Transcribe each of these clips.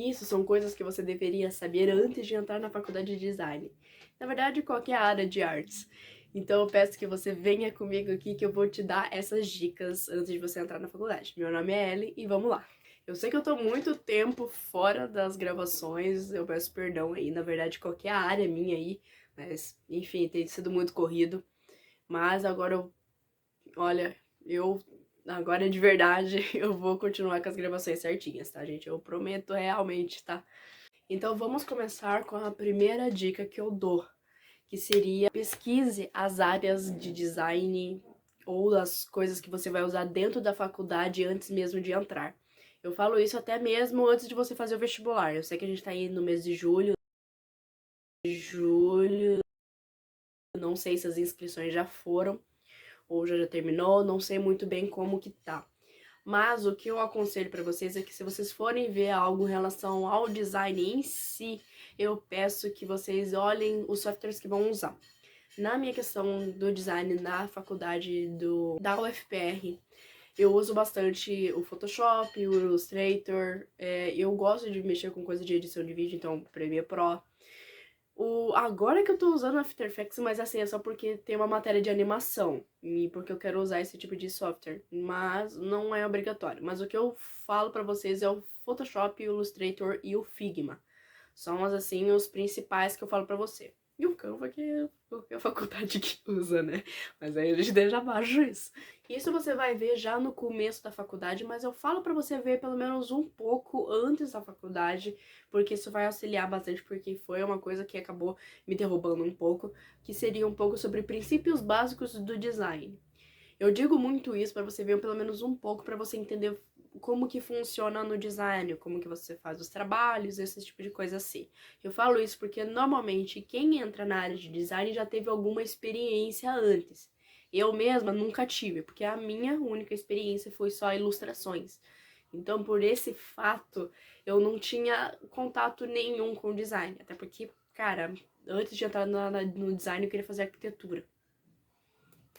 Isso são coisas que você deveria saber antes de entrar na faculdade de design. Na verdade, qualquer área de artes. Então eu peço que você venha comigo aqui que eu vou te dar essas dicas antes de você entrar na faculdade. Meu nome é Ellie e vamos lá. Eu sei que eu tô muito tempo fora das gravações, eu peço perdão aí, na verdade qualquer área minha aí, mas enfim, tem sido muito corrido. Mas agora olha, eu agora de verdade eu vou continuar com as gravações certinhas, tá, gente? Eu prometo realmente, tá? Então vamos começar com a primeira dica que eu dou, que seria pesquise as áreas de design ou as coisas que você vai usar dentro da faculdade antes mesmo de entrar. Eu falo isso até mesmo antes de você fazer o vestibular. Eu sei que a gente tá aí no mês de julho, não sei se as inscrições já foram ou já terminou, não sei muito bem como que tá. Mas o que eu aconselho para vocês é que se vocês forem ver algo em relação ao design em si, eu peço que vocês olhem os softwares que vão usar. Na minha questão do design na faculdade da UFPR, eu uso bastante o Photoshop, o Illustrator, eu gosto de mexer com coisa de edição de vídeo, então Premiere Pro. Agora que eu tô usando After Effects, mas assim, é só porque tem uma matéria de animação e porque eu quero usar esse tipo de software, mas não é obrigatório. Mas o que eu falo pra vocês é o Photoshop, o Illustrator e o Figma. São, assim, os principais que eu falo pra você. E o Canva que é a faculdade que usa, né? Mas aí a gente deixa abaixo isso. Isso você vai ver já no começo da faculdade, mas eu falo pra você ver pelo menos um pouco antes da faculdade, porque isso vai auxiliar bastante, porque foi uma coisa que acabou me derrubando um pouco, que seria um pouco sobre princípios básicos do design. Eu digo muito isso pra você ver pelo menos um pouco, pra você entender como que funciona no design, como que você faz os trabalhos, esse tipo de coisa assim. Eu falo isso porque normalmente quem entra na área de design já teve alguma experiência antes. Eu mesma nunca tive, porque a minha única experiência foi só ilustrações. Então, por esse fato, eu não tinha contato nenhum com design. Até porque, cara, antes de entrar no design, eu queria fazer arquitetura.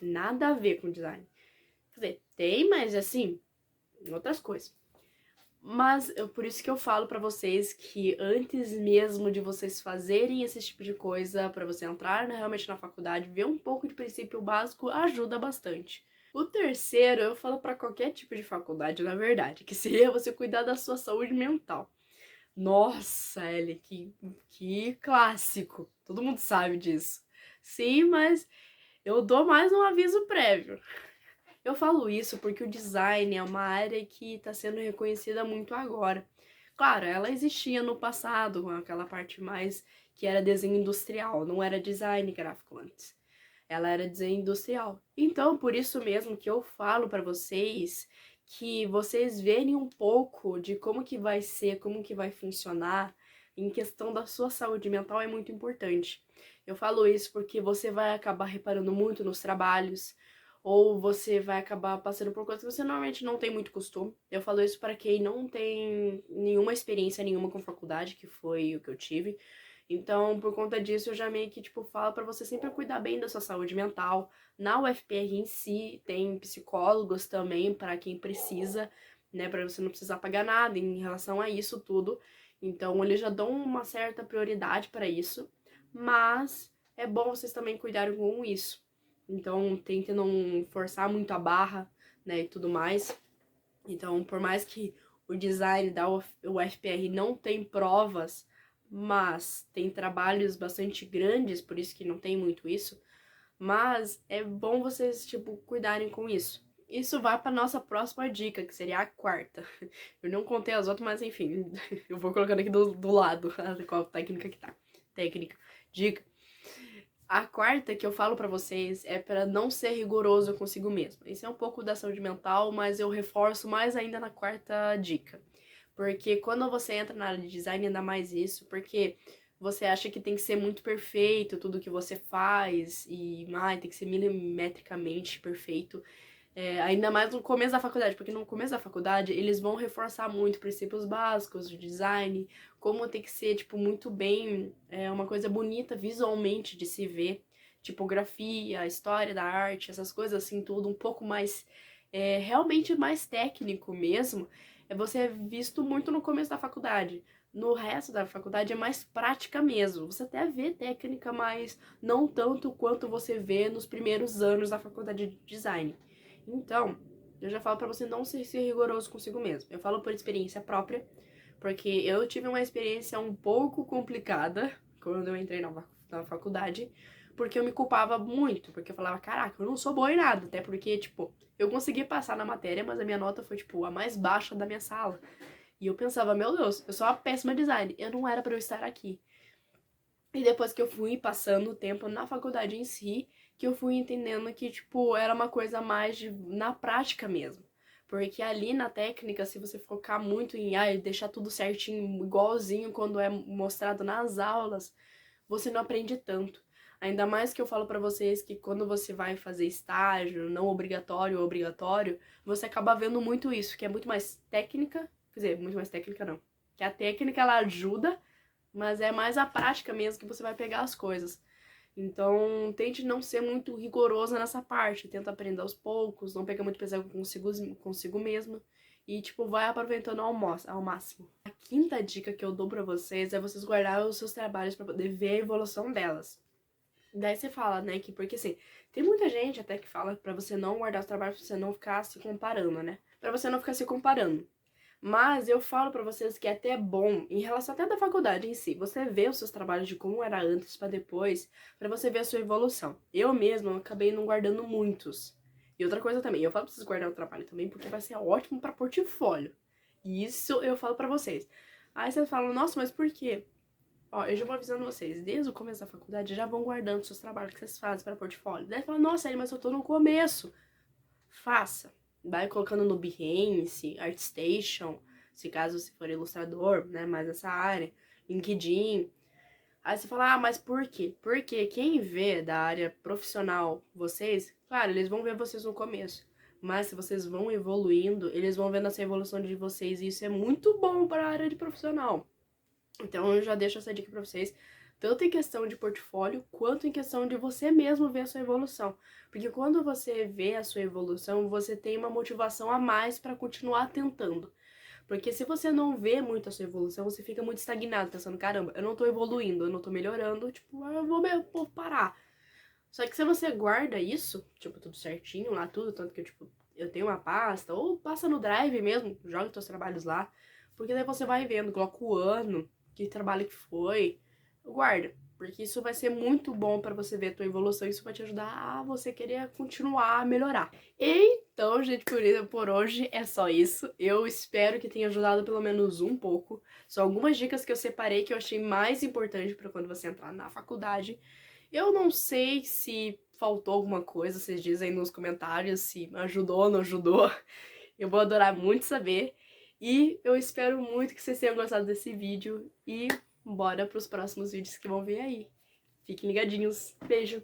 Nada a ver com design. Quer dizer, tem, mas assim, outras coisas. Mas por isso que eu falo pra vocês que antes mesmo de vocês fazerem esse tipo de coisa, pra você entrar realmente na faculdade, ver um pouco de princípio básico ajuda bastante. O terceiro, eu falo pra qualquer tipo de faculdade, na verdade, que seria você cuidar da sua saúde mental. Nossa, Ellie, que clássico. Todo mundo sabe disso. Sim, mas eu dou mais um aviso prévio. Eu falo isso porque o design é uma área que está sendo reconhecida muito agora. Claro, ela existia no passado, com aquela parte mais que era desenho industrial, não era design gráfico antes. Ela era desenho industrial. Então, por isso mesmo que eu falo para vocês que vocês verem um pouco de como que vai ser, como que vai funcionar em questão da sua saúde mental é muito importante. Eu falo isso porque você vai acabar reparando muito nos trabalhos, ou você vai acabar passando por coisas que você normalmente não tem muito costume. Eu falo isso para quem não tem nenhuma experiência nenhuma com faculdade, que foi o que eu tive. Então, por conta disso, eu já meio que, tipo, falo pra você sempre cuidar bem da sua saúde mental. Na UFPR em si, tem psicólogos também para quem precisa, né, para você não precisar pagar nada em relação a isso tudo. Então, eles já dão uma certa prioridade para isso, mas é bom vocês também cuidarem com isso. Então, tente não forçar muito a barra, né, e tudo mais. Então, por mais que o design da UFPR não tem provas, mas tem trabalhos bastante grandes, por isso que não tem muito isso, mas é bom vocês, tipo, cuidarem com isso. Isso vai para nossa próxima dica, que seria a quarta. Eu não contei as outras, mas enfim, eu vou colocando aqui do lado qual técnica que tá. Técnica. Dica. A quarta que eu falo pra vocês é para não ser rigoroso consigo mesmo. Isso é um pouco da saúde mental, mas eu reforço mais ainda na quarta dica. Porque quando você entra na área de design, ainda mais isso, porque você acha que tem que ser muito perfeito tudo que você faz e tem que ser milimetricamente perfeito. Ainda mais no começo da faculdade, porque no começo da faculdade eles vão reforçar muito princípios básicos de design, como tem que ser, tipo, muito bem, uma coisa bonita visualmente de se ver, tipografia, história da arte, essas coisas assim, tudo um pouco mais, realmente mais técnico mesmo. você é visto muito no começo da faculdade. No resto da faculdade é mais prática mesmo. Você até vê técnica, mas não tanto quanto você vê nos primeiros anos da faculdade de design. Então, eu já falo pra você não ser rigoroso consigo mesmo. Eu falo por experiência própria, porque eu tive uma experiência um pouco complicada quando eu entrei na faculdade, porque eu me culpava muito, porque eu falava, caraca, eu não sou boa em nada, até porque, tipo, eu consegui passar na matéria, mas a minha nota foi, tipo, a mais baixa da minha sala. E eu pensava, meu Deus, eu sou uma péssima design, eu não era pra eu estar aqui. E depois que eu fui passando o tempo na faculdade em si, que eu fui entendendo que, tipo, era uma coisa mais na prática mesmo. Porque ali na técnica, se você focar muito em deixar tudo certinho, igualzinho quando é mostrado nas aulas, você não aprende tanto. Ainda mais que eu falo pra vocês que quando você vai fazer estágio, não obrigatório ou obrigatório, você acaba vendo muito isso, que é muito mais técnica, quer dizer, muito mais técnica não. Que a técnica ela ajuda, mas é mais a prática mesmo que você vai pegar as coisas. Então, tente não ser muito rigorosa nessa parte, tenta aprender aos poucos, não pega muito pesado consigo mesmo e, tipo, vai aproveitando ao máximo. A quinta dica que eu dou pra vocês é vocês guardar os seus trabalhos pra poder ver a evolução delas. Daí você fala, né, que porque assim, tem muita gente até que fala pra você não guardar os trabalhos pra você não ficar se comparando, né? Pra você não ficar se comparando. Mas eu falo pra vocês que é até bom, em relação até da faculdade em si, você vê os seus trabalhos de como era antes pra depois, pra você ver a sua evolução. Eu mesma acabei não guardando muitos. E outra coisa também, eu falo pra vocês guardar o trabalho também porque vai ser ótimo pra portfólio. E isso eu falo pra vocês. Aí vocês falam, nossa, mas por quê? Ó, eu já vou avisando vocês, desde o começo da faculdade, já vão guardando seus trabalhos que vocês fazem para portfólio. Daí fala, nossa, Eli, mas eu tô no começo. Faça. Vai colocando no Behance, ArtStation, se caso você for ilustrador, né, mais nessa área, LinkedIn. Aí você fala, mas por quê? Porque quem vê da área profissional vocês, claro, eles vão ver vocês no começo. Mas se vocês vão evoluindo, eles vão vendo essa evolução de vocês e isso é muito bom para a área de profissional. Então eu já deixo essa dica pra vocês, tanto em questão de portfólio, quanto em questão de você mesmo ver a sua evolução. Porque quando você vê a sua evolução, você tem uma motivação a mais pra continuar tentando. Porque se você não vê muito a sua evolução, você fica muito estagnado, pensando, caramba, eu não tô evoluindo, eu não tô melhorando, tipo, vou parar. Só que se você guarda isso, tipo, tudo certinho lá, tudo, tanto que, tipo, eu tenho uma pasta, ou passa no Drive mesmo, joga os seus trabalhos lá, porque daí você vai vendo, coloca o ano, que trabalho que foi, guarda, porque isso vai ser muito bom pra você ver a tua evolução, isso vai te ajudar a você querer continuar a melhorar. Então, gente, por hoje é só isso. Eu espero que tenha ajudado pelo menos um pouco. São algumas dicas que eu separei que eu achei mais importante pra quando você entrar na faculdade. Eu não sei se faltou alguma coisa, vocês dizem nos comentários se ajudou ou não ajudou. Eu vou adorar muito saber. E eu espero muito que vocês tenham gostado desse vídeo. E bora pros próximos vídeos que vão vir aí. Fiquem ligadinhos. Beijo!